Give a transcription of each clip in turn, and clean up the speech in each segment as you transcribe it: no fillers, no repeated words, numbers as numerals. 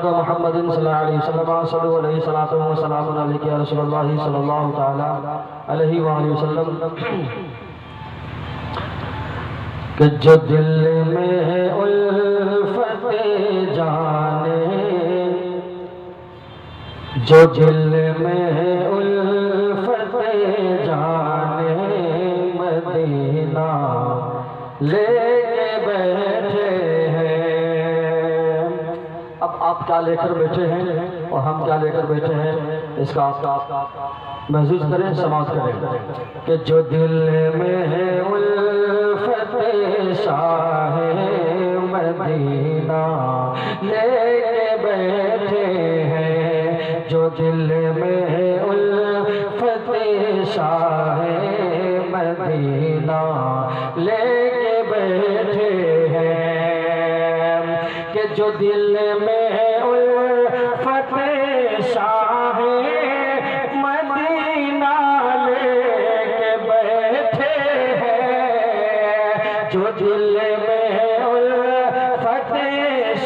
محمد صلی اللہ علیہ وسلم صلو علیہ الصلوۃ والسلام علیک یا رسول اللہ صلی اللہ تعالی علیہ وآلہ وسلم کہ جو دل میں الفت جانے جو دل میں الفت جانے مدینہ لے کے بیٹھے ہیں۔ اب آپ کیا لے کر بیٹھے ہیں اور ہم کیا لے کر بیٹھے ہیں، اس کا آپ محسوس کریں، سماعت کریں کہ جو دل میں الفت شاہ مدینہ لے کے بیٹھے ہیں، جو دل میں الفت شاہ مدینہ لے کے بیٹھے ہیں، کہ جو دل میں الفت شاہ مدینہ لے کے بیٹھے ہیں، جو دل میں الفت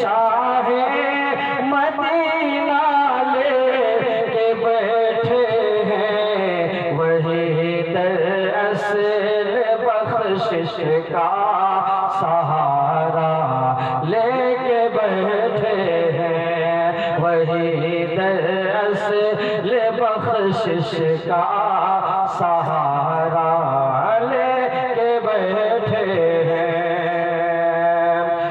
شاہ مدینہ لے کے بیٹھے ہیں، وہی دراصل بخشش کا سہارا لے کے بیٹھے ہیں، وہی دراصل بخشش کا سہارا لے کے بیٹھے ہیں۔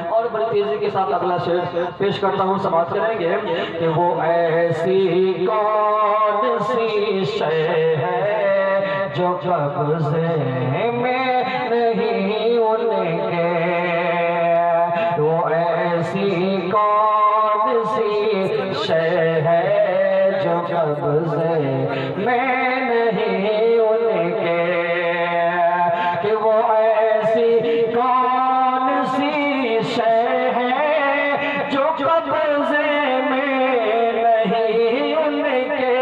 اور بڑی تیزی کے ساتھ اگلا شعر پیش کرتا ہوں، سماعت کریں گے کہ وہ ایسی کون سی شے ہے جو قبضے میں نہیں ان کے، وہ ایسی کون سی شے ہے جو قبضے میں نہیں ان کے، کہ وہ ایسی کون سی شے ہے جو قبضے میں نہیں ان کے،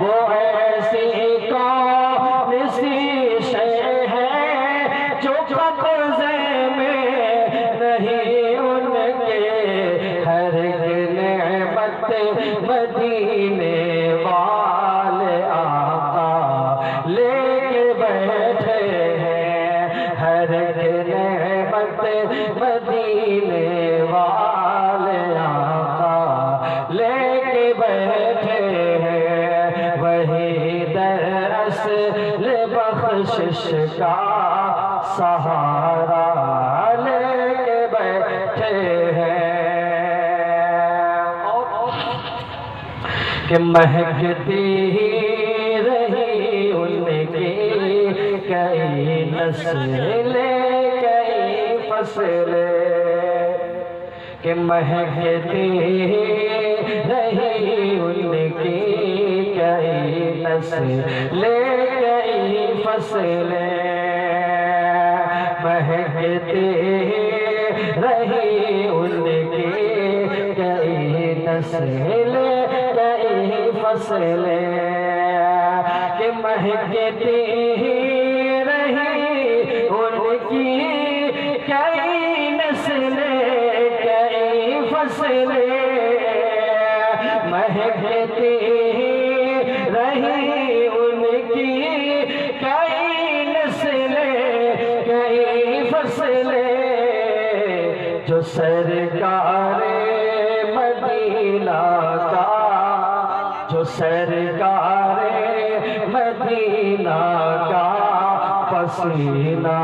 وہ ایسی کون سی شے ہے جو قبضے میں نہیں ان کے، ہر نعمت مدینے والے آقا لے کے بیٹھے ہیں، ہر نعمت مدینے والے آقا لے کے بیٹھے ہیں، وہی دراصل بخشش کا سہارا لے کے بیٹھے ہیں، کہ مہکتی ہی رہی ان کی کئی نسلیں کئی فصلیں، کہ مہکتی ہی رہی ان کی کئی نسلیں کئی فصلیں، مہکتی رہی ان کی کئی نسلیں کئی فصلیں، کہ مہکتی رہی ان کی کئی نسلیں کئی فصلیں، مہکتی رہی ان کی کئی نسلیں کئی فصلیں، جو سرکار مدینہ کا، جو سرکار مدینہ کا پسینہ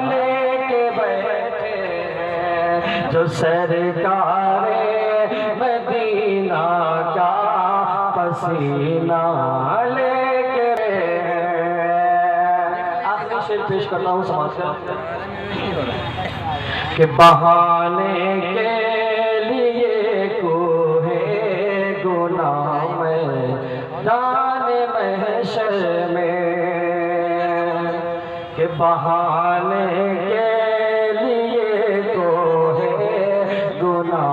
لے کے بیٹھے ہیں، جو سرکار مدینہ کا پسینہ لے کے آخری شعر پیش کرتا ہوں، سماعت کریں کہ بہانے کے لیے کوہ گناہ میدان محشر میں، کہ بہانے